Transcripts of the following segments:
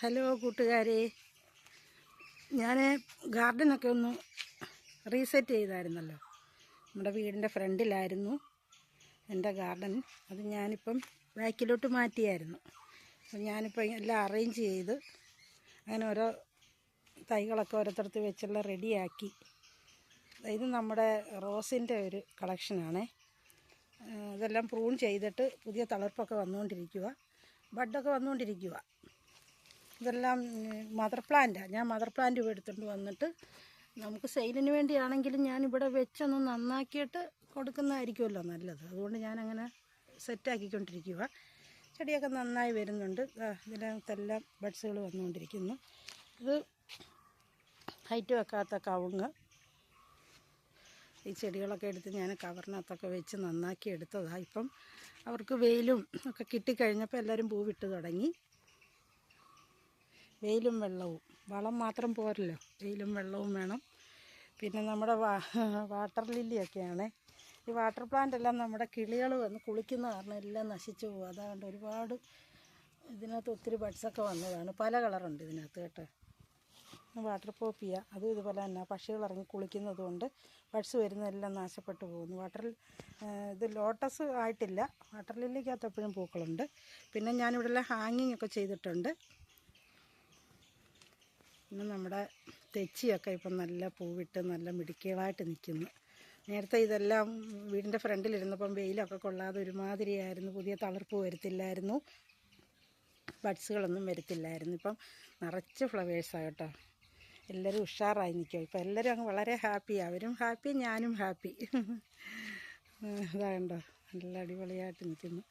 Hello കൂട്ടുകാരെ, ഞാൻ ഗാർഡനൊക്കെ ഒന്ന് റീസെറ്റ് ചെയ്തായിരുന്നല്ലോ. നമ്മുടെ വീടിൻ്റെ ഫ്രണ്ടിലായിരുന്നു എൻ്റെ ഗാർഡൻ. അത് ഞാനിപ്പം ബാക്കിലോട്ട് മാറ്റിയായിരുന്നു. അപ്പം ഞാനിപ്പോൾ എല്ലാം അറേഞ്ച് ചെയ്ത് അങ്ങനെ ഓരോ തൈകളൊക്കെ ഓരോരുത്തർത്ത് വെച്ചെല്ലാം റെഡിയാക്കി. ഇത് നമ്മുടെ റോസിൻ്റെ ഒരു കളക്ഷനാണേ. ഇതെല്ലാം പ്രൂൺ ചെയ്തിട്ട് പുതിയ തളിർപ്പൊക്കെ വന്നുകൊണ്ടിരിക്കുക, ബഡൊക്കെ വന്നുകൊണ്ടിരിക്കുക. ഇതെല്ലാം മദർ പ്ലാന്റാണ്. ഞാൻ മദർ പ്ലാന്റ് എടുത്തുകൊണ്ട് വന്നിട്ട് നമുക്ക് സെയിലിന് വേണ്ടിയാണെങ്കിലും ഞാനിവിടെ വെച്ചൊന്ന് നന്നാക്കിയിട്ട് കൊടുക്കുന്നതായിരിക്കുമല്ലോ നല്ലത്. അതുകൊണ്ട് ഞാനങ്ങനെ സെറ്റാക്കിക്കൊണ്ടിരിക്കുക. ചെടിയൊക്കെ നന്നായി വരുന്നുണ്ട്. ഇതിനകത്തെല്ലാം ബഡ്സുകൾ വന്നുകൊണ്ടിരിക്കുന്നു. ഇത് ഹൈറ്റ് വെക്കാത്ത കവുങ്ങ്. ഈ ചെടികളൊക്കെ എടുത്ത് ഞാൻ കവറിനകത്തൊക്കെ വെച്ച് നന്നാക്കി എടുത്തതാണ്. ഇപ്പം അവർക്ക് വെയിലും ഒക്കെ കിട്ടിക്കഴിഞ്ഞപ്പോൾ എല്ലാവരും പൂവിട്ട് തുടങ്ങി. വെയിലും വെള്ളവും, വളം മാത്രം പോരല്ലോ, വെയിലും വെള്ളവും വേണം. പിന്നെ നമ്മുടെ വാട്ടർ ലില്ലിയൊക്കെയാണ്. ഈ വാട്ടർ പ്ലാന്റ് എല്ലാം നമ്മുടെ കിളികൾ വന്ന് കുളിക്കുന്ന കാരണം എല്ലാം നശിച്ചു പോകും. അതുകൊണ്ട് ഒരുപാട് ഇതിനകത്ത് ഒത്തിരി ബഡ്സൊക്കെ വന്നതാണ്. പല കളറുണ്ട് ഇതിനകത്ത് കേട്ടോ. വാട്ടർ പോപ്പിയ അതും ഇതുപോലെ തന്നെ പക്ഷികൾ ഇറങ്ങി കുളിക്കുന്നത് കൊണ്ട് ബഡ്സ് വരുന്നതെല്ലാം നാശപ്പെട്ടു പോകുന്നു. ഇത് ലോട്ടസ് ആയിട്ടില്ല. വാട്ടർ ലില്ലിക്കകത്ത് എപ്പോഴും പൂക്കളുണ്ട്. പിന്നെ ഞാനിവിടെ എല്ലാം ഹാങ്ങിങ് ഒക്കെ ചെയ്തിട്ടുണ്ട്. പിന്നെ നമ്മുടെ തെച്ചിയൊക്കെ ഇപ്പം നല്ല പൂവിട്ട് നല്ല മിടുക്കികളായിട്ട് നിൽക്കുന്നു. നേരത്തെ ഇതെല്ലാം വീടിൻ്റെ ഫ്രണ്ടിലിരുന്നപ്പം വെയിലൊക്കെ കൊള്ളാതെ ഒരുമാതിരിയായിരുന്നു. പുതിയ തളിർപ്പ് വരത്തില്ലായിരുന്നു, ബഡ്സുകളൊന്നും വരത്തില്ലായിരുന്നു. ഇപ്പം നിറച്ച് ഫ്ലവേഴ്സാണ് കേട്ടോ. എല്ലാവരും ഉഷാറായി നിൽക്കും. ഇപ്പം എല്ലാവരും അങ്ങ് വളരെ ഹാപ്പിയാണ്. അവരും ഹാപ്പി, ഞാനും ഹാപ്പി. ഇതാകണ്ടോ, നല്ല അടിപൊളിയായിട്ട് നിൽക്കുന്നു.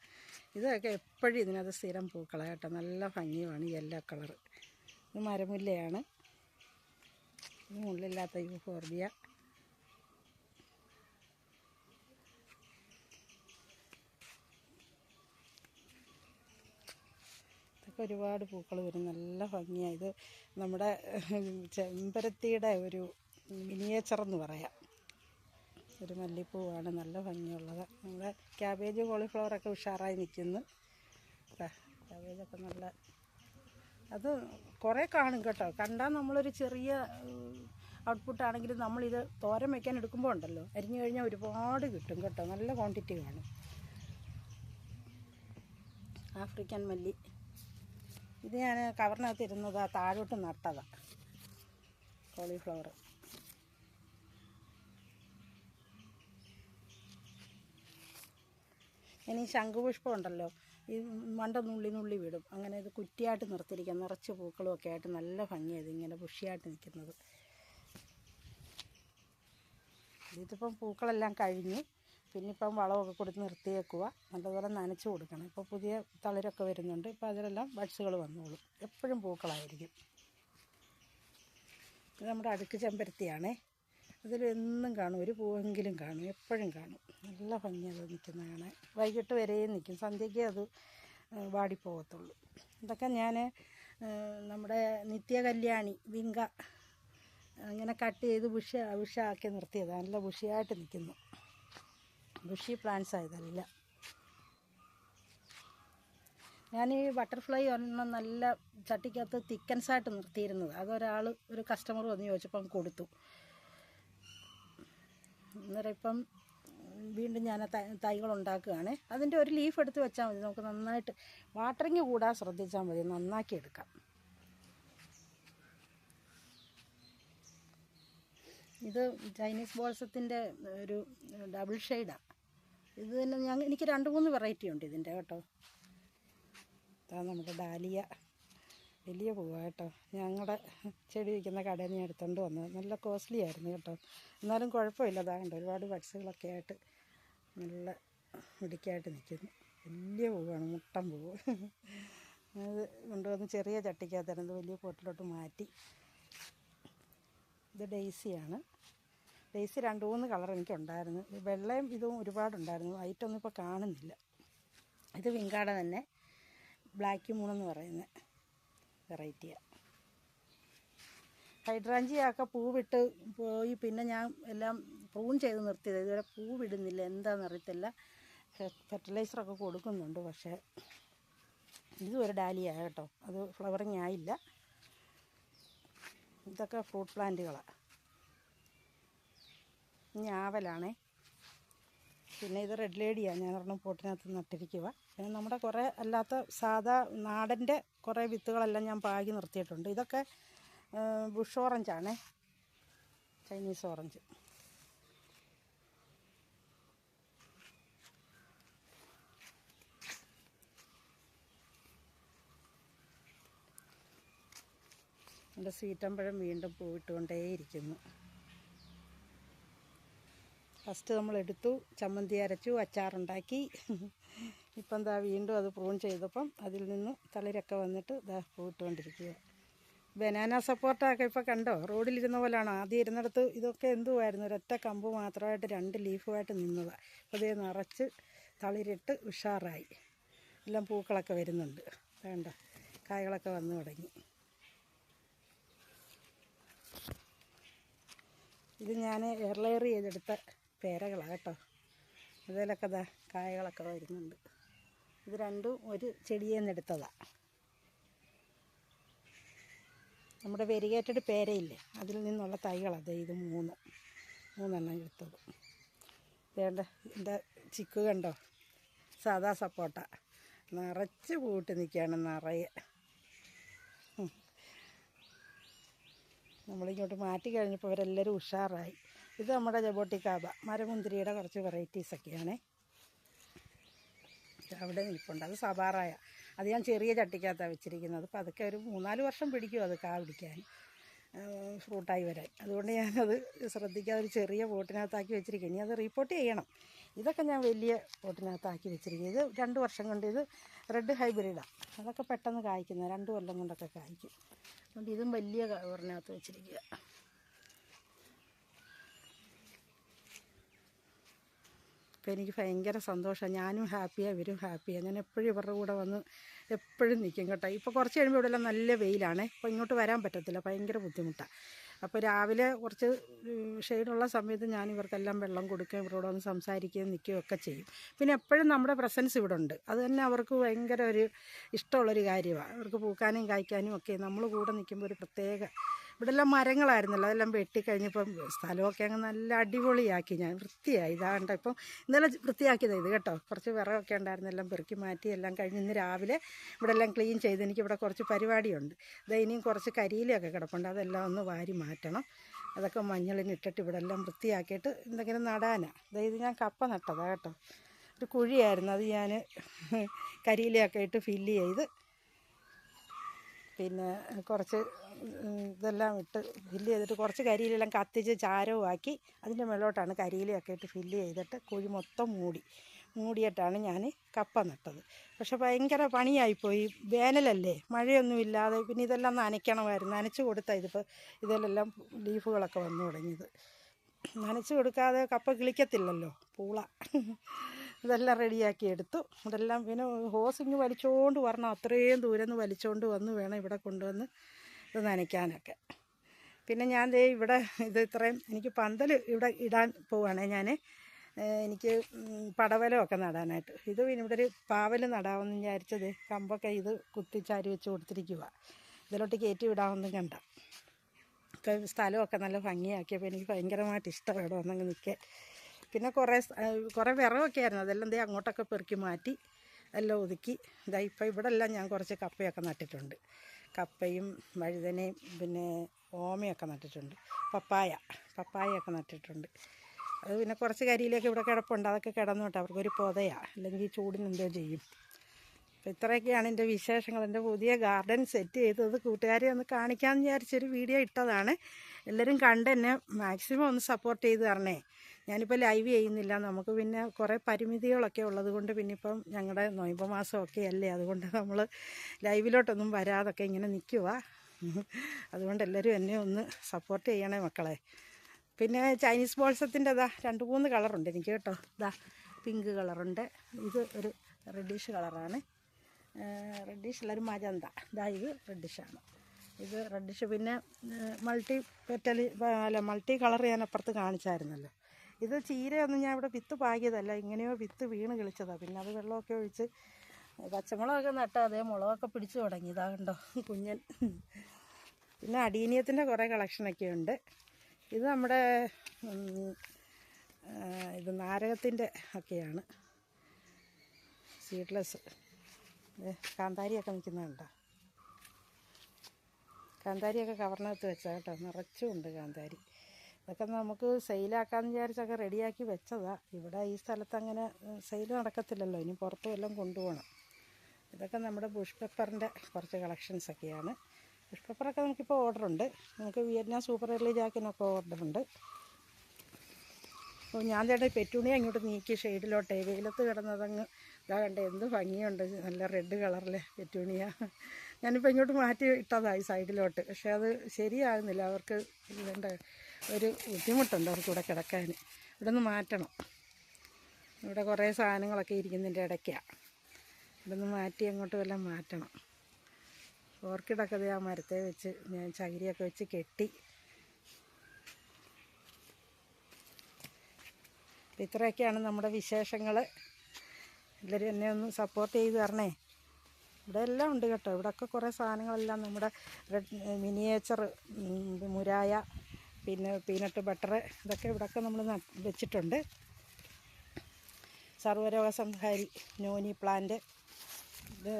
ഇതൊക്കെ എപ്പോഴും ഇതിനകത്ത് സ്ഥിരം പൂക്കളാണ് കേട്ടോ. നല്ല ഭംഗിയുമാണ് ഈ യെല്ലോ കളറ്. ഇത് മരമുല്ലയാണ്. ഇത് മുള്ളില്ലാത്ത യൂഫോർബിയ. ഇതൊക്കെ ഒരുപാട് പൂക്കൾ വരും, നല്ല ഭംഗിയാണ്. ഇത് നമ്മുടെ ചെമ്പരത്തിയുടെ ഒരു മിനിയേച്ചർ എന്ന് പറയാം. ഒരു മല്ലിപ്പൂവാണ്, നല്ല ഭംഗിയുള്ളത്. നമ്മുടെ ക്യാബേജ് കോളിഫ്ലവറൊക്കെ ഉഷാറായി നിൽക്കുന്നു. ക്യാബേജൊക്കെ നല്ല, അത് കുറേ കാണും കേട്ടോ. കണ്ടാൽ നമ്മളൊരു ചെറിയ ഔട്ട്പുട്ടാണെങ്കിലും നമ്മളിത് തോരൻ വയ്ക്കാൻ എടുക്കുമ്പോൾ ഉണ്ടല്ലോ, അരിഞ്ഞു കഴിഞ്ഞാൽ ഒരുപാട് കിട്ടും കേട്ടോ. നല്ല ക്വാണ്ടിറ്റി കാണും. ആഫ്രിക്കൻ മല്ലി, ഇത് ഞാൻ കവറിനകത്ത് ഇരുന്നതാ, താഴോട്ട് നട്ടതാണ്. കോളിഫ്ലവർ, ഇനി ശംഖുപുഷ്പം ഉണ്ടല്ലോ, ഈ മണ്ട നുള്ളി വിടും. അങ്ങനെ ഇത് കുറ്റിയായിട്ട് നിർത്തിയിരിക്കുക, നിറച്ച് പൂക്കളും ഒക്കെ ആയിട്ട് നല്ല ഭംഗിയാണ് ഇതിങ്ങനെ ബുഷിയായിട്ട് നിൽക്കുന്നത്. ഇതിപ്പം പൂക്കളെല്ലാം കഴിഞ്ഞു. പിന്നെ ഇപ്പം വളമൊക്കെ കൊടുത്ത് നിർത്തിയേക്കുക. നല്ലപോലെ നനച്ച് കൊടുക്കണം. ഇപ്പോൾ പുതിയ തളിരൊക്കെ വരുന്നുണ്ട്. ഇപ്പോൾ അതിലെല്ലാം ബഡ്സുകൾ വന്നോളും. എപ്പോഴും പൂക്കളായിരിക്കും. ഇത് നമ്മുടെ അടുക്ക് ചെമ്പരത്തിയാണേ. അതിലെന്നും കാണും, ഒരു പൂവെങ്കിലും കാണും, എപ്പോഴും കാണും. നല്ല ഭംഗിയത് നിൽക്കുന്ന കാണാൻ. വൈകിട്ട് വരെയും നിൽക്കും, സന്ധ്യയ്ക്ക് അത് വാടിപ്പോകത്തുള്ളൂ. ഇതൊക്കെ ഞാൻ നമ്മുടെ നിത്യകല്യാണി വിങ്ക അങ്ങനെ കട്ട് ചെയ്ത് ബുഷാക്കി നിർത്തിയതാണ്. നല്ല ബുഷിയായിട്ട് നിൽക്കുന്നു. ബുഷി പ്ലാന്റ്സ് ആയതല്ല. ഞാൻ ഈ ബട്ടർഫ്ലൈ ഒരെണ്ണം നല്ല ചട്ടിക്കകത്ത് തിക്കൻസായിട്ട് നിർത്തിയിരുന്നത്. അതൊരാൾ, ഒരു കസ്റ്റമർ വന്ന് ചോദിച്ചപ്പം കൊടുത്തു. അന്നേരം ഇപ്പം വീണ്ടും ഞാൻ തൈകൾ ഉണ്ടാക്കുകയാണ്. അതിൻ്റെ ഒരു ലീഫ് എടുത്ത് വെച്ചാൽ മതി. നമുക്ക് നന്നായിട്ട് വാട്ടറിങ് കൂടാതെ ശ്രദ്ധിച്ചാൽ മതി, നന്നാക്കി എടുക്കാം. ഇത് ചൈനീസ് ബോൾസത്തിൻ്റെ ഒരു ഡബിൾ ഷെയ്ഡാണ്. ഇത് തന്നെ എനിക്ക് 2-3 വെറൈറ്റി ഉണ്ട് ഇതിൻ്റെ കേട്ടോ. ഇതാണ് നമ്മുടെ ഡാലിയ, വലിയ പൂവാണ് കേട്ടോ. ഞങ്ങളുടെ ചെടി വയ്ക്കുന്ന കടയിൽ നിന്ന് എടുത്തുകൊണ്ട് വന്നത്. നല്ല കോസ്റ്റ്ലി ആയിരുന്നു കേട്ടോ, എന്നാലും കുഴപ്പമില്ല. അതാകണ്ട ഒരുപാട് ബഡ്സുകളൊക്കെ ആയിട്ട് നല്ല മിടുക്കിയായിട്ട് നിൽക്കുന്നു. വലിയ പൂവാണ്, മുട്ടൻ പൂവ്. അത് കൊണ്ടുവന്ന് ചെറിയ ചട്ടിക്കകത്തിരുന്ന് വലിയ പോട്ടിലോട്ട് മാറ്റി. ഇത് ഡെയ്സിയാണ്. ഡെയ്സി 2-3 കളർ എനിക്കുണ്ടായിരുന്നു. വെള്ളയും ഇതും ഒരുപാടുണ്ടായിരുന്നു. വൈറ്റൊന്നും ഇപ്പോൾ കാണുന്നില്ല. ഇത് വിങ്കാട തന്നെ, ബ്ലാക്ക് മൂണെന്ന് പറയുന്ന വെറൈറ്റിയാണ്. ഹൈഡ്രാഞ്ചിയൊക്കെ പൂവിട്ട് പോയി. പിന്നെ ഞാൻ എല്ലാം പ്രൂൺ ചെയ്ത് നിർത്തിയത്. ഇതുവരെ പൂവിടുന്നില്ല, എന്താണെന്ന് അറിയത്തില്ല. ഫെർട്ടിലൈസറൊക്കെ കൊടുക്കുന്നുണ്ട്, പക്ഷേ ഇതും ഒരു ഡാലിയ കേട്ടോ, അത് ഫ്ലവറിങ് ആയില്ല. ഇതൊക്കെ ഫ്രൂട്ട് പ്ലാന്റുകളാണ്. ഞാവലാണേ. പിന്നെ ഇത് റെഡ് ലേഡിയാണ്, ഞാൻ ഒരെണ്ണം പോട്ടിനകത്ത് നട്ടിരിക്കുക. പിന്നെ നമ്മുടെ കുറേ അല്ലാത്ത സാധാ നാടൻ്റെ കുറേ വിത്തുകളെല്ലാം ഞാൻ പാകി നിർത്തിയിട്ടുണ്ട്. ഇതൊക്കെ ബുഷ് ഓറഞ്ചാണേ, ചൈനീസ് ഓറഞ്ച്. എൻ്റെ സീറ്റമ്പഴം വീണ്ടും പൂവിട്ടുകൊണ്ടേയിരിക്കുന്നു. ഫസ്റ്റ് നമ്മളെടുത്തു, ചമ്മന്തി അരച്ചു, അച്ചാറുണ്ടാക്കി. ഇപ്പം എന്താ വീണ്ടും അത് പ്രൂൺ ചെയ്തപ്പം അതിൽ നിന്ന് തളിരൊക്കെ വന്നിട്ട് ഇതാ പൂവിട്ടുകൊണ്ടിരിക്കുക. ബനാന സപ്പോർട്ടൊക്കെ ഇപ്പോൾ കണ്ടോ, റോഡിലിരുന്ന പോലെയാണോ? ആദ്യം ഇരുന്നിടത്ത് ഇതൊക്കെ എന്തുമായിരുന്നു, ഒരൊറ്റ കമ്പ് മാത്രമായിട്ട് 2 ലീഫുമായിട്ട് നിന്നതാണ്. അപ്പോൾ അതേ നിറച്ച് തളിരിട്ട് ഉഷാറായി. എല്ലാം പൂക്കളൊക്കെ വരുന്നുണ്ട്. വേണ്ട കായകളൊക്കെ വന്നു തുടങ്ങി. ഇത് ഞാൻ എയർലെയർ ചെയ്തെടുത്ത പേരകളാണ് കേട്ടോ. അതിലൊക്കെ ദാ കായകളൊക്കെ വരുന്നുണ്ട്. ഇത് രണ്ടും ഒരു ചെടിയിൽ നിന്ന് എടുത്തതാണ്. നമ്മുടെ വെരിഗേറ്റഡ് പേരയില്ലേ, അതിൽ നിന്നുള്ള തൈകളാണ് ഇത് 3 എടുത്തത്. വേണ്ട എൻ്റെ ചിക്ക് കണ്ടോ, സാദാ സപ്പോട്ട നിറച്ച് പൂട്ട് നിൽക്കുകയാണ്, നിറയെ. നമ്മളിങ്ങോട്ട് മാറ്റി കഴിഞ്ഞപ്പോൾ ഇവരെല്ലാവരും ഉഷാറായി. ഇത് നമ്മുടെ ജബോട്ടിക്കാബ മരമുന്തിരിയുടെ കുറച്ച് വെറൈറ്റീസൊക്കെയാണേ. അവിടെ നിൽപ്പുണ്ട്. അത് സബാറായ, അത് ഞാൻ ചെറിയ ചട്ടിക്കകത്താണ് വെച്ചിരിക്കുന്നത്. അപ്പോൾ അതൊക്കെ ഒരു 3-4 വർഷം പിടിക്കും അത് കാ പിടിക്കാൻ, ഫ്രൂട്ടായി വരാൻ. അതുകൊണ്ട് ഞാനത് ശ്രദ്ധിക്കാതെ ഒരു ചെറിയ പോട്ടിനകത്താക്കി വെച്ചിരിക്കുക. ഇനി അത് റീപ്പോർട്ട് ചെയ്യണം. ഇതൊക്കെ ഞാൻ വലിയ പോട്ടിനകത്താക്കി വെച്ചിരിക്കുക. ഇത് 2 വർഷം കൊണ്ട്, ഇത് റെഡ് ഹൈബ്രിഡാണ്. അതൊക്കെ പെട്ടെന്ന് കായ്ക്കുന്നത്, 2 കൊല്ലം കൊണ്ടൊക്കെ കായ്ക്കും. അതുകൊണ്ട് ഇതും വലിയ കവറിനകത്ത് വെച്ചിരിക്കുക. അപ്പോൾ എനിക്ക് ഭയങ്കര സന്തോഷമാണ്. ഞാനും ഹാപ്പിയാണ്, ഇവരും ഹാപ്പിയാണ്. ഞാൻ എപ്പോഴും ഇവരുടെ കൂടെ വന്ന് എപ്പോഴും നിൽക്കും കേട്ടോ. ഇപ്പോൾ കുറച്ച് കഴിയുമ്പോൾ ഇവിടെ എല്ലാം നല്ല വെയിലാണ്. അപ്പോൾ ഇങ്ങോട്ട് വരാൻ പറ്റത്തില്ല, ഭയങ്കര ബുദ്ധിമുട്ടാണ്. അപ്പോൾ രാവിലെ കുറച്ച് ഷെയ്ഡുള്ള സമയത്ത് ഞാൻ ഇവർക്കെല്ലാം വെള്ളം കൊടുക്കുകയും ഇവരോട് ഒന്ന് സംസാരിക്കുകയും നിൽക്കുകയും ഒക്കെ ചെയ്യും. പിന്നെ എപ്പോഴും നമ്മുടെ പ്രസൻസ് ഇവിടെ ഉണ്ട്. അത് തന്നെ അവർക്ക് ഭയങ്കര ഒരു ഇഷ്ടമുള്ളൊരു കാര്യമാണ്. അവർക്ക് പൂക്കാനും കായ്ക്കാനും ഒക്കെ നമ്മൾ കൂടെ നിൽക്കുമ്പോൾ ഒരു പ്രത്യേക. ഇവിടെ എല്ലാം മരങ്ങളായിരുന്നല്ലോ, അതെല്ലാം വെട്ടിക്കഴിഞ്ഞപ്പം സ്ഥലമൊക്കെ അങ്ങ് നല്ല അടിപൊളിയാക്കി, ഞാൻ വൃത്തിയായി. ഇതാകണ്ട ഇപ്പം ഇന്നലെ വൃത്തിയാക്കിയത് ഇത് കേട്ടോ. കുറച്ച് വിറകൊക്കെ ഉണ്ടായിരുന്നു, എല്ലാം പെറുക്കി മാറ്റി എല്ലാം കഴിഞ്ഞ് ഇന്ന് രാവിലെ ഇവിടെ എല്ലാം ക്ലീൻ ചെയ്ത്. എനിക്കിവിടെ കുറച്ച് പരിപാടിയുണ്ട്. ഇത് ഇനിയും കുറച്ച് കരിയിലൊക്കെ കിടപ്പുണ്ട്, അതെല്ലാം ഒന്ന് വാരി മാറ്റണം. അതൊക്കെ മഞ്ഞളിനിട്ടിട്ട് ഇവിടെ എല്ലാം വൃത്തിയാക്കിയിട്ട് എന്തെങ്കിലും നടാനാണ്. അതായത് ഞാൻ കപ്പ നട്ടതാണ് കേട്ടോ. ഒരു കുഴിയായിരുന്നു, അത് ഞാൻ കരിയിലയൊക്കെ ഇട്ട് ഫില്ല് ചെയ്ത് പിന്നെ കുറച്ച് ഇതെല്ലാം ഇട്ട് ഫില്ല് ചെയ്തിട്ട് കുറച്ച് കരിയിലെല്ലാം കത്തിച്ച് ചാരവും ആക്കി അതിൻ്റെ മേലോട്ടാണ് കരിയിലയൊക്കെ ഇട്ട് ഫില്ല് ചെയ്തിട്ട് കുഴി മൊത്തം മൂടിയിട്ടാണ് ഞാൻ കപ്പ നട്ടത്. പക്ഷെ ഭയങ്കര പണിയായിപ്പോയി, വേനലല്ലേ, മഴയൊന്നുമില്ലാതെ. പിന്നെ ഇതെല്ലാം നനയ്ക്കണമായിരുന്നു, നനച്ച് കൊടുത്താൽ ഇതിപ്പോൾ ഇതിലെല്ലാം ലീഫുകളൊക്കെ വന്നു തുടങ്ങിയത്. നനച്ച് കൊടുക്കാതെ കപ്പ കിളിക്കത്തില്ലല്ലോ, പൂള. ഇതെല്ലാം റെഡിയാക്കി എടുത്തു. ഇതെല്ലാം പിന്നെ ഹോസിങ് വലിച്ചുകൊണ്ട് വരണം, അത്രയും ദൂരം നിന്ന് വലിച്ചുകൊണ്ട് വന്ന് വേണം ഇവിടെ കൊണ്ടുവന്ന് ഇത് നനയ്ക്കാനൊക്കെ. പിന്നെ ഞാൻ ദേ ഇവിടെ ഇത് ഇത്രയും എനിക്ക് പന്തൽ ഇവിടെ ഇടാൻ പോവുകയാണേ ഞാൻ. എനിക്ക് പടവലമൊക്കെ നടാനായിട്ട്. ഇത് പിന്നെ ഇവിടെ ഒരു പാവൽ നടാമെന്ന് വിചാരിച്ചത്, കമ്പൊക്കെ ഇത് കുത്തിച്ചാരി വെച്ച് കൊടുത്തിരിക്കുക. ഇതിലോട്ട് കയറ്റി വിടാമെന്നും കണ്ട. ഇപ്പം സ്ഥലമൊക്കെ നല്ല ഭംഗിയാക്കിയപ്പോൾ എനിക്ക് ഭയങ്കരമായിട്ട് ഇഷ്ടം ഇവിടെ വന്നങ്ങ് നിൽക്കാൻ. പിന്നെ കുറേ വിറകൊക്കെ ആയിരുന്നു, അതെല്ലാം ദേ അങ്ങോട്ടൊക്കെ പെറുക്കി മാറ്റി എല്ലാം ഒതുക്കി. ഇതാ ഇപ്പം ഇവിടെ എല്ലാം ഞാൻ കുറച്ച് കപ്പയൊക്കെ നട്ടിട്ടുണ്ട്. കപ്പയും വഴുതനയും പിന്നെ ഓമയൊക്കെ നട്ടിട്ടുണ്ട്. പപ്പായയൊക്കെ നട്ടിട്ടുണ്ട്. അത് പിന്നെ കുറച്ച് കരിയിലൊക്കെ ഇവിടെ കിടപ്പുണ്ട്, അതൊക്കെ കിടന്നോട്ടെ, അവർക്കൊരു പൊതയാണ്, അല്ലെങ്കിൽ ചൂടിന് എന്തോ ചെയ്യും. അപ്പോൾ ഇത്രയൊക്കെയാണ് എൻ്റെ വിശേഷങ്ങൾ. എൻ്റെ പുതിയ ഗാർഡൻ സെറ്റ് ചെയ്തത് കൂട്ടുകാരെ ഒന്ന് കാണിക്കാമെന്ന് വിചാരിച്ചൊരു വീഡിയോ ഇട്ടതാണ്. എല്ലാവരും കണ്ട് എന്നെ മാക്സിമം ഒന്ന് സപ്പോർട്ട് ചെയ്ത് തരണേ. ഞാനിപ്പോൾ ലൈവ് ചെയ്യുന്നില്ല, നമുക്ക് പിന്നെ കുറേ പരിമിതികളൊക്കെ ഉള്ളത് കൊണ്ട്, പിന്നെ ഇപ്പം ഞങ്ങളുടെ നൊയമ്പ് മാസമൊക്കെ അല്ലേ, അതുകൊണ്ട് നമ്മൾ ലൈവിലോട്ടൊന്നും വരാതൊക്കെ ഇങ്ങനെ നിൽക്കുക. അതുകൊണ്ട് എല്ലാവരും എന്നെ ഒന്ന് സപ്പോർട്ട് ചെയ്യണേ മക്കളെ. പിന്നെ ചൈനീസ് ബോൾസത്തിൻ്റെ 2-3 കളറുണ്ട് എനിക്ക് കേട്ടോ. പിങ്ക് കളറുണ്ട്, ഇത് ഒരു റെഡിഷ് കളറാണ്, റെഡിഷുള്ളൊരു മജന്ത. ഇത് റെഡിഷാണ്, ഇത് റെഡിഷ്. പിന്നെ മൾട്ടി കളർ ഞാൻ അപ്പുറത്ത് കാണിച്ചായിരുന്നല്ലോ. ഇത് ചീരയൊന്നും ഞാൻ ഇവിടെ വിത്ത് പാകിയതല്ല, ഇങ്ങനെയോ വിത്ത് വീണ് കിളിച്ചതാണ്. പിന്നെ അത് വെള്ളമൊക്കെ ഒഴിച്ച് പച്ചമുളകൊക്കെ നട്ട അതേ മുളകൊക്കെ പിടിച്ചു തുടങ്ങി. ഇതാ കണ്ടോ കുഞ്ഞൻ. പിന്നെ അടീനിയത്തിൻ്റെ കുറേ കളക്ഷനൊക്കെ ഉണ്ട്. ഇത് നമ്മുടെ ഇത് നാരകത്തിൻ്റെ ഒക്കെയാണ്, സീഡ്ലെസ്. കാന്താരിയൊക്കെ നിൽക്കുന്നുണ്ടോ? കാന്താരിയൊക്കെ കവറിനകത്ത് വെച്ചാൽ കേട്ടോ, നിറച്ചുമുണ്ട് കാന്താരി. ഇതൊക്കെ നമുക്ക് സെയിലാക്കാമെന്ന് വിചാരിച്ചൊക്കെ റെഡിയാക്കി വെച്ചതാണ്. ഇവിടെ ഈ സ്ഥലത്ത് അങ്ങനെ സെയിൽ നടക്കത്തില്ലല്ലോ, ഇനി പുറത്തും എല്ലാം കൊണ്ടുപോകണം. ഇതൊക്കെ നമ്മുടെ ബുഷ് പെപ്പറിൻ്റെ കുറച്ച് കളക്ഷൻസൊക്കെയാണ്. ബുഷ് പെപ്പറൊക്കെ നമുക്കിപ്പോൾ ഓർഡറുണ്ട്. നമുക്ക് വിയറ്റ്നാം സൂപ്പർ എർലി ജാക്കിനൊക്കെ ഓർഡറുണ്ട്. അപ്പോൾ ഞാൻ ചേട്ടാ പെറ്റൂണിയ ഇങ്ങോട്ട് നീക്കി ഷെയ്ഡിലോട്ടേ, വെയിലത്ത് കിടന്നതങ്ങ് ഇതാ കണ്ട എന്ത് ഭംഗിയുണ്ട്, നല്ല റെഡ് കളറിലെ പെറ്റൂണിയ. ഞാനിപ്പോൾ ഇങ്ങോട്ട് മാറ്റി ഇട്ടതായി സൈഡിലോട്ട്, പക്ഷേ അത് ശരിയാകുന്നില്ല. അവർക്ക് വേണ്ട ഒരു ബുദ്ധിമുട്ടുണ്ട് അവർക്കിവിടെ കിടക്കാൻ. ഇവിടെ നിന്ന് മാറ്റണം. ഇവിടെ കുറേ സാധനങ്ങളൊക്കെ ഇരിക്കുന്നതിൻ്റെ ഇടയ്ക്കാണ്. ഇവിടെ നിന്ന് മാറ്റി അങ്ങോട്ട് വല്ലതും മാറ്റണം. ഓർക്കിഡൊക്കെ ആ മരത്തെ വെച്ച് ഞാൻ ചകിരിയൊക്കെ വെച്ച് കെട്ടി. ഇത്രയൊക്കെയാണ് നമ്മുടെ വിശേഷങ്ങൾ. എല്ലാവരും എന്നെ ഒന്ന് സപ്പോർട്ട് ചെയ്ത് തരണേ. ഇവിടെ എല്ലാം ഉണ്ട് കേട്ടോ. ഇവിടെയൊക്കെ കുറേ സാധനങ്ങളെല്ലാം നമ്മുടെ മിനിയേച്ചർ മുരായ, പിന്നെ പീനട്ട് ബട്ടർ, ഇതൊക്കെ ഇവിടെയൊക്കെ നമ്മൾ വെച്ചിട്ടുണ്ട്. സർവ്വരോഗ സംഹാരി നോനി പ്ലാന്റ്, ഇത്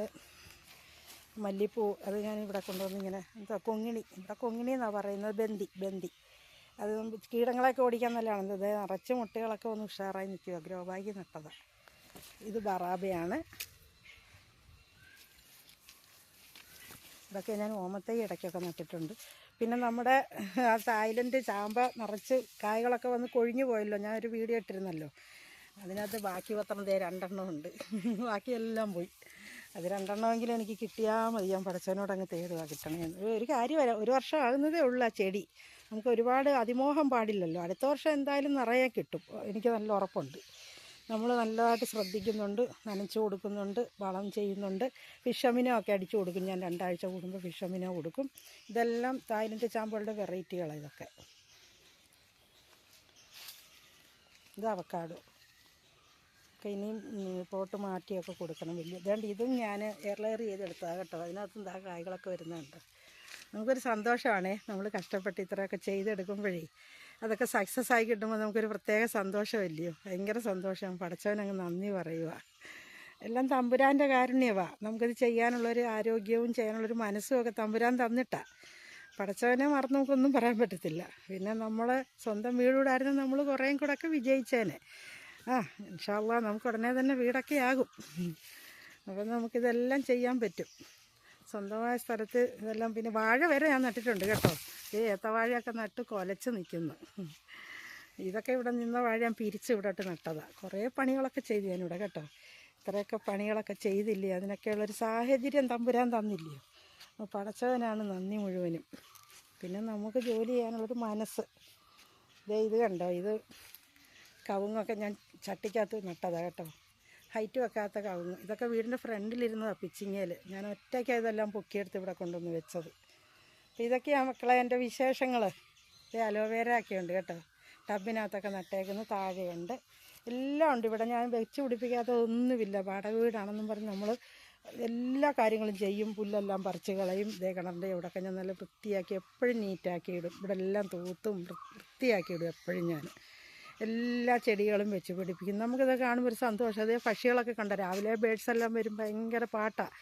മല്ലിപ്പൂ, അത് ഞാൻ ഇവിടെ കൊണ്ടുവന്ന് ഇങ്ങനെ എന്താ കൊങ്ങിണി, ഇവിടെ കൊങ്ങിണി എന്നാണ് പറയുന്നത്, ബന്ദി. അത് കീടങ്ങളൊക്കെ ഓടിക്കാൻ നല്ലതാണ്. ഇത് നിറച്ച് മുട്ടകളൊക്കെ ഒന്ന് ഉഷാറായി നിൽക്കുക. ഗ്രോ ബാഗിൽ നട്ടതാണ്. ഇത് ബറാബയാണ്. ഇതൊക്കെ ഞാൻ ഓമത്തൈ ഇടയ്ക്കൊക്കെ നട്ടിട്ടുണ്ട്. പിന്നെ നമ്മുടെ ആ തായ്ലൻഡ് ചാമ്പ നിറച്ച് കായകളൊക്കെ വന്ന് കൊഴിഞ്ഞു പോയല്ലോ, ഞാനൊരു വീഡിയോ ഇട്ടിരുന്നല്ലോ. അതിനകത്ത് ബാക്കി പത്രം 2 ഉണ്ട്. ബാക്കിയെല്ലാം പോയി. അത് 2 എനിക്ക് കിട്ടിയാൽ മതി. ഞാൻ പടച്ചവനോട് അങ്ങ് തേടുക കിട്ടണമെന്ന്. ഒരു കാര്യം വരാം, 1 വർഷം ആകുന്നതേ ഉള്ളൂ ആ ചെടി. നമുക്ക് ഒരുപാട് അതിമോഹം പാടില്ലല്ലോ. അടുത്ത വർഷം എന്തായാലും നിറയെ കിട്ടും, എനിക്ക് നല്ല ഉറപ്പുണ്ട്. നമ്മൾ നല്ലതായിട്ട് ശ്രദ്ധിക്കുന്നുണ്ട്, നനച്ചു കൊടുക്കുന്നുണ്ട്, വളം ചെയ്യുന്നുണ്ട്. ഫിഷമിനോ ഒക്കെ അടിച്ചു കൊടുക്കും ഞാൻ. 2 ആഴ്ച കൂടുമ്പോൾ ഫിഷമിനോ കൊടുക്കും. ഇതെല്ലാം തായ്ലൻഡ് ചാമ്പകളുടെ വെറൈറ്റികളാണ് ഇതൊക്കെ. ഇത് അവക്കാഡോ ഒക്കെ ഇനിയും പോട്ട് മാറ്റിയൊക്കെ കൊടുക്കണം. വലിയ ഇതുകൊണ്ട് ഇതും ഞാൻ എയർലെയർ ചെയ്തെടുത്തതാണ് കേട്ടോ. അതിനകത്ത് എന്താ കായ്കളൊക്കെ വരുന്നുണ്ട്. നമുക്കൊരു സന്തോഷമാണേ, നമ്മൾ കഷ്ടപ്പെട്ട് ഇത്രയൊക്കെ ചെയ്തെടുക്കുമ്പോഴേ അതൊക്കെ സക്സസ് ആയി കിട്ടുമ്പോൾ നമുക്കൊരു പ്രത്യേക സന്തോഷമില്ലയോ? ഭയങ്കര സന്തോഷം. പടച്ചവനങ്ങ് നന്ദി പറയുക. എല്ലാം തമ്പുരാൻ്റെ കാരുണ്യമാണ്. നമുക്കത് ചെയ്യാനുള്ളൊരു ആരോഗ്യവും ചെയ്യാനുള്ളൊരു മനസ്സും ഒക്കെ തമ്പുരാൻ തന്നിട്ടാണ്. പടച്ചവനെ മറന്ന് നമുക്കൊന്നും പറയാൻ പറ്റത്തില്ല. പിന്നെ നമ്മളെ സ്വന്തം വീടൂടായിരുന്നു നമ്മൾ കുറേയും കൂടെ ഒക്കെ വിജയിച്ചേനെ. ഇൻഷാ അല്ലാഹ് നമുക്ക് ഉടനെ തന്നെ വീടൊക്കെ ആകും. അപ്പം നമുക്കിതെല്ലാം ചെയ്യാൻ പറ്റും സ്വന്തമായ സ്ഥലത്ത്. ഇതെല്ലാം പിന്നെ വാഴ വരെ ഞാൻ നട്ടിട്ടുണ്ട് കേട്ടോ. ഏത്തവാഴയൊക്കെ നട്ട് കൊലച്ച് നിൽക്കുന്നു. ഇതൊക്കെ ഇവിടെ നിന്ന വാഴ ഞാൻ പിരിച്ച് ഇവിടോട്ട് നട്ടതാണ്. കുറേ പണികളൊക്കെ ചെയ്തു ഞാനിവിടെ കേട്ടോ. ഇത്രയൊക്കെ പണികളൊക്കെ ചെയ്തില്ലേ, അതിനൊക്കെയുള്ളൊരു സാഹചര്യം തമ്പുരാൻ തന്നില്ലയോ? പടച്ചവനാണ് നന്ദി മുഴുവനും. പിന്നെ നമുക്ക് ജോലി ചെയ്യാനുള്ളൊരു മനസ്സ്. ഇത് കണ്ടോ, ഇത് കവുങ്ങൊക്കെ ഞാൻ ചട്ടിക്കകത്ത് നട്ടതാണ് കേട്ടോ. ഹൈറ്റ് വെക്കാത്ത കവുങ്ങ്. ഇതൊക്കെ വീടിൻ്റെ ഫ്രണ്ടിലിരുന്നതാണ് പിച്ചിങ്ങയിൽ. ഞാൻ ഒറ്റയ്ക്ക് ഇതെല്ലാം പൊക്കിയെടുത്ത് ഇവിടെ കൊണ്ടുവന്ന് വെച്ചത്. അപ്പോൾ ഇതൊക്കെയാണ് മക്കളെ എൻ്റെ വിശേഷങ്ങൾ. അലോവേര ഒക്കെ ഉണ്ട് കേട്ടോ. ടബിനകത്തൊക്കെ നട്ടേക്കുന്ന താഴെയുണ്ട്. എല്ലാം ഉണ്ട് ഇവിടെ. ഞാൻ വെച്ച് പിടിപ്പിക്കാത്ത ഒന്നുമില്ല. വാടക വീടാണെന്നും പറഞ്ഞ് നമ്മൾ എല്ലാ കാര്യങ്ങളും ചെയ്യും. പുല്ലെല്ലാം പറിച്ച് കളയും. ഇതേ കിണറിൻ്റെ ഇവിടെയൊക്കെ ഞാൻ നല്ല വൃത്തിയാക്കി എപ്പോഴും നീറ്റാക്കി ഇടും. ഇവിടെ എല്ലാം തൂത്തും വൃത്തിയാക്കി ഇടും എപ്പോഴും ഞാൻ. എല്ലാ ചെടികളും വെച്ച് പിടിപ്പിക്കും. നമുക്കിത് കാണുമ്പോൾ ഒരു സന്തോഷം. അതേ പക്ഷികളൊക്കെ കണ്ട രാവിലെ ബേഡ്സ് എല്ലാം വരും. ഭയങ്കര പാട്ടാണ്.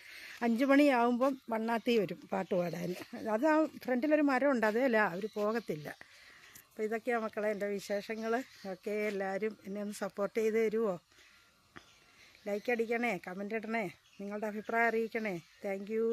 5 മണിയാവുമ്പം വണ്ണാത്തി വരും പാട്ട് പാടാൻ. അത് ആ ഫ്രണ്ടിലൊരു മരമുണ്ട്, അതേല അവർ പോകത്തില്ല. അപ്പോൾ ഇതൊക്കെയാണ് മക്കളെ എൻ്റെ വിശേഷങ്ങൾ. ഓക്കെ, എല്ലാവരും എന്നെ ഒന്ന് സപ്പോർട്ട് ചെയ്ത് തരുമോ? ലൈക്ക് അടിക്കണേ, കമൻ്റ് ഇടണേ, നിങ്ങളുടെ അഭിപ്രായം അറിയിക്കണേ. Thank you.